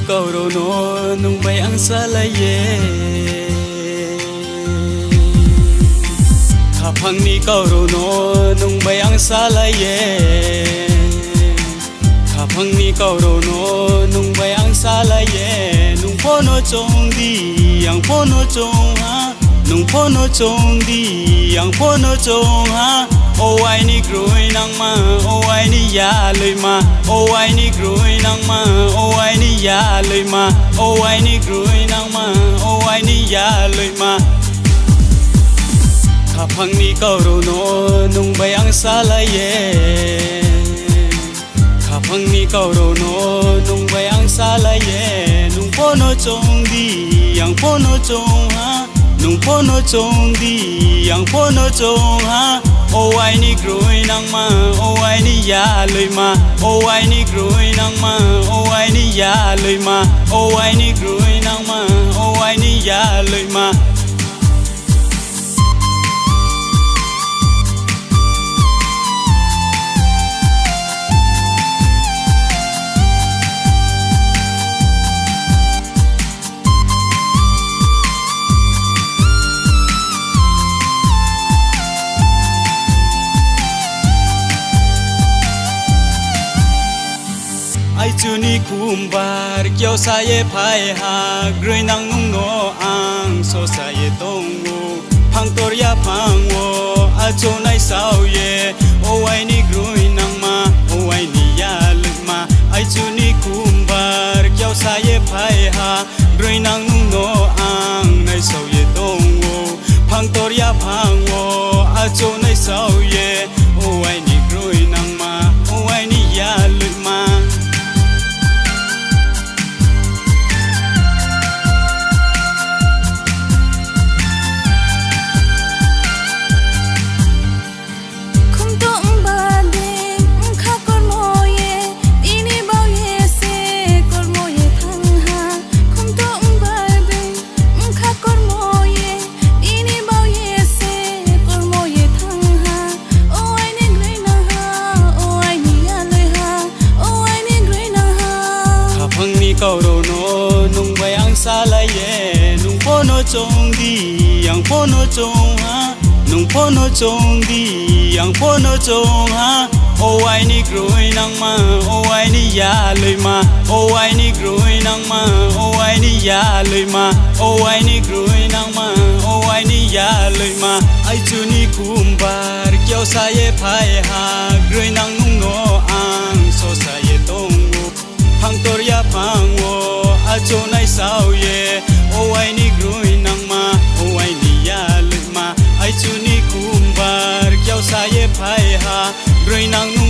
cầu đồ nó nung bay ăn xa lại ye khắp hằng ni cầu đồ nó nung bay ăn xa lại ye khắp hằng ni cầu đồ nó nung bay ăn xa lại ye nung phố nó trông đi ăn phố nó trông ha nung phố nó trông đi ăn phố nó trông ha ô ai ni groi nang ma ô ai ni ya loi ma ô ai ni groi nang ma ô ai ni ya loi ma ô ai ni groi nang ma ô ai ni ya loi ma khắp hằng ni cầu đồ nó nung bay ăn xa lại ye khắp hằng ni cầu đồ nó nung bay ăn xa lại ye nung phố nó trông đi ăn phố nó trông ha nung phố nó trông đi ăn phố nó trông ha ô ai ni groi nang ma ô ai ni ya loi ma ô ai ni groi nang ma ô ai ni ya loi ma ô ai ni groi nang ma ô ai ni ya loi ma ai chu ni kumbar kyo sa ye phai ha groi nang nung no ang so sa ye tong wo phang tor ya phang wo a chu nai sao ye o ai ni groi nang ma o ai ni ya luk ma ai chu ni kumbar kyo sa ye phai ha groi nang nung no ang nai sao ye tong wo phang tor ya phang wo a chu nai sao ye o ai ni groi nang ma o ai ni ya luk ma cầu đồ nó nung bay ăn xa lại ye nung phố nó trông đi ăn phố nó trông ha nung phố nó trông đi ăn phố nó trông ha ô ai ni groi nang ma ô ai ni ya loi ma ô ai ni groi nang ma ô ai ni ya loi ma ô ai ni groi nang ma ô ai ni ya loi ma ai chu ni kumbar kyo sa ye phai ha groi nang nung no ang so sa ye tong phang tor ya phang wo a chu nai sao ye o ai ni groi nang ma o ai ni ya luk ma ai chu ni kumbar kyo sa ye phai ha groi nang